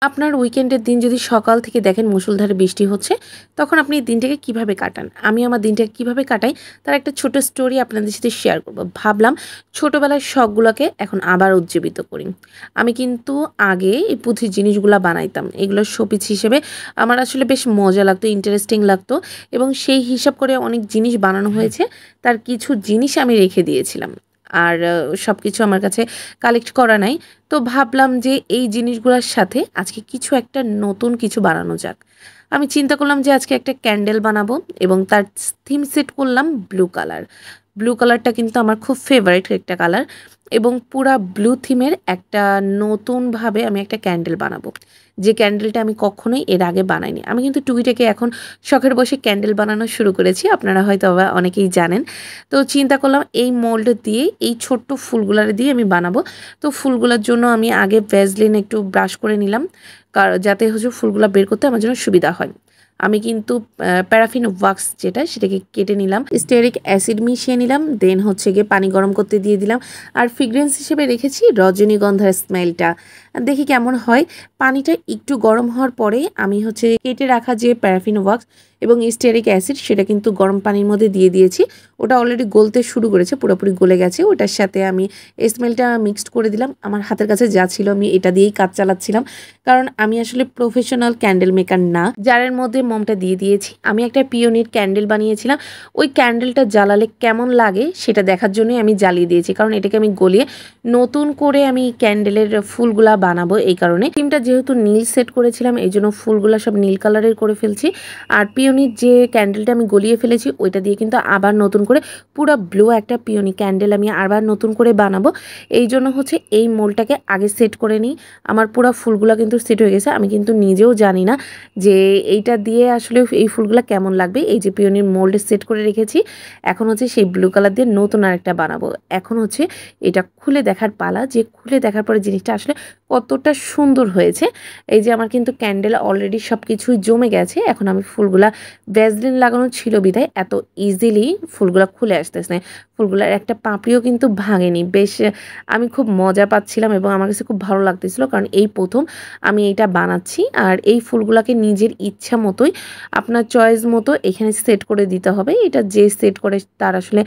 আপনার উইকেন্ডের দিন যদি সকাল থেকে দেখেন মুষলধারে বৃষ্টি হচ্ছে, তখন আপনি দিনটাকে কিভাবে কাটান? আমি আমার দিনটাকে কিভাবে কাটাই তার একটা ছোট স্টোরি আপনাদের সাথে শেয়ার করব। ভাবলাম ছোটবেলার শখগুলোকে এখন আবার উজ্জীবিত করি। আমি কিন্তু আগে এই পুঁথির জিনিসগুলা বানাইতাম। এগুলো শোপিস হিসেবে আমার আসলে বেশ মজা লাগতো, ইন্টারেস্টিং লাগতো এবং সেই হিসাব করে অনেক জিনিস বানানো হয়েছে। তার কিছু জিনিস আমি রেখে দিয়েছিলাম। আর সবকিছু আমার কাছে কালেক্ট করা নাই। তো ভাবলাম যে এই জিনিসগুলোর সাথে আজকে কিছু একটা নতুন কিছু বানানো যাক। আমি চিন্তা করলাম যে আজকে একটা ক্যান্ডেল বানাবো এবং তার থিম সেট করলাম ব্লু কালার। ব্লু কালারটা কিন্তু আমার খুব ফেভারিট একটা কালার এবং পুরা ব্লু থিমের একটা নতুনভাবে আমি একটা ক্যান্ডেল বানাবো। যে ক্যান্ডেলটা আমি কখনোই এর আগে বানাইনি। আমি কিন্তু টুকিটাকে এখন শখের বসে ক্যান্ডেল বানানো শুরু করেছি। আপনারা হয়তো অনেকেই জানেন। তো চিন্তা করলাম এই মোল্ড দিয়ে এই ছোট্ট ফুলগুলার দিয়ে আমি বানাবো। তো ফুলগুলোর জন্য আমি আগে ভ্যাসলিন একটু ব্রাশ করে নিলাম যাতে হচ্ছে ফুলগুলো বের করতে আমার জন্য সুবিধা হয়। আমি কিন্তু প্যারাফিন ওয়াক্স যেটা সেটাকে কেটে নিলাম, স্টেরিক অ্যাসিড মিশিয়ে নিলাম, দেন হচ্ছে গিয়ে পানি গরম করতে দিয়ে দিলাম। আর ফ্রিগ্রেন্স হিসেবে রেখেছি রজনীগন্ধার স্মেলটা, দেখি কেমন হয়। পানিটা একটু গরম হওয়ার পরে আমি হচ্ছে কেটে রাখা যে প্যারাফিন ওয়াক্স এবং স্টেরিক অ্যাসিড সেটা কিন্তু গরম পানির মধ্যে দিয়ে দিয়েছি। ওটা অলরেডি গলতে শুরু করেছে, পুরোপুরি গলে গেছে। ওটার সাথে আমি স্মেলটা মিক্সড করে দিলাম। আমার হাতের কাছে যা ছিল আমি এটা দিয়েই কাজ চালাচ্ছিলাম, কারণ আমি আসলে প্রফেশনাল ক্যান্ডেল মেকার না। জারের মধ্যে মোমটা দিয়ে দিয়েছি। আমি একটা পিওনির ক্যান্ডেল বানিয়েছিলাম। ওই ক্যান্ডেলটা জ্বালালে কেমন লাগে সেটা দেখার জন্যই আমি জ্বালিয়ে দিয়েছি, কারণ এটাকে আমি গলিয়ে নতুন করে আমি ক্যান্ডেলের ফুলগুলা বানাবো। এই কারণে থিমটা যেহেতু নীল সেট করেছিলাম এই জন্য ফুলগুলা সব নীল কালারের করে ফেলছি। আর পিওনির যে ক্যান্ডেলটা আমি গলিয়ে ফেলেছি ওইটা দিয়ে কিন্তু আবার নতুন করে পুরো ব্লু একটা পিওনি ক্যান্ডেল আমি আবার নতুন করে বানাবো। এই জন্য হচ্ছে এই মোলটাকে আগে সেট করে নিই। আমার পুরো ফুলগুলা কিন্তু সেট হয়ে গেছে। আমি কিন্তু নিজেও জানি না যে এইটা দিয়ে আসলে এই ফুলগুলা কেমন লাগবে। এই যে পিওনির মোল্ড সেট করে রেখেছি, এখন হচ্ছে সেই ব্লু কালার দিয়ে নতুন আরেকটা বানাবো। এখন হচ্ছে এটা খুলে দেখার পালা, যে খুলে দেখার পরে জিনিসটা আসলে কতটা সুন্দর হয়েছে। এই যে আমার কিন্তু ক্যান্ডেল অলরেডি সব কিছুই জমে গেছে। এখন আমি ফুলগুলা ভ্যাসলিন লাগানো ছিল বিধায় এত ইজিলি ফুলগুলা খুলে আসতেছে না। ফুলগুলার একটা পাপড়িও কিন্তু ভাঙেনি। বেশ আমি খুব মজা পাচ্ছিলাম এবং আমার কাছে খুব ভালো লাগতেছিল, কারণ এই প্রথম আমি এইটা বানাচ্ছি। আর এই ফুলগুলাকে নিজের ইচ্ছা মতোই আপনার চয়েস মতো এখানে সেট করে দিতে হবে। এটা যে সেট করে তার আসলে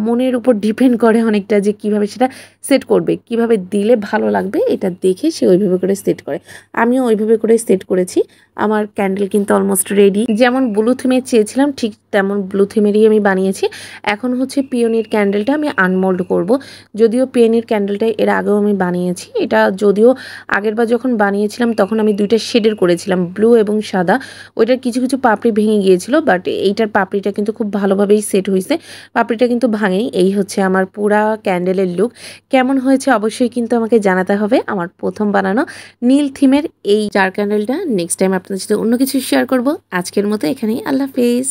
মনের উপর ডিপেন্ড করে অনেকটা, যে কিভাবে সেটা সেট করবে, কিভাবে দিলে ভালো লাগবে এটা দেখে সে ওইভাবে করে সেট করে। আমিও ওইভাবে করে সেট করেছি। আমার ক্যান্ডেল কিন্তু অলমোস্ট রেডি। যেমন ব্লু থিমে চেয়েছিলাম ঠিক তেমন ব্লু থিমেরই আমি বানিয়েছি। এখন হচ্ছে পিওনির ক্যান্ডেলটা আমি আনমোল্ড করব। যদিও পিওনির ক্যান্ডেলটা এর আগেও আমি বানিয়েছি। এটা যদিও আগেরবার যখন বানিয়েছিলাম তখন আমি দুইটা শেডের করেছিলাম, ব্লু এবং সাদা। ওইটার কিছু কিছু পাপড়ি ভেঙে গিয়েছিল, বাট এইটার পাপড়িটা কিন্তু খুব ভালোভাবেই সেট হয়েছে। পাপড়িটা কিন্তু ভাঙেনি। এই হচ্ছে আমার পুরা ক্যান্ডেলের লুক। কেমন হয়েছে অবশ্যই কিন্তু আমাকে জানাতে হবে। আমার প্রথম বানানো নীল থিমের এই জার ক্যান্ডেলটা। নেক্সট টাইম আপনাদের সাথে অন্য কিছু শেয়ার করব। আজকের মতো এখানেই, আল্লাহ হাফেজ।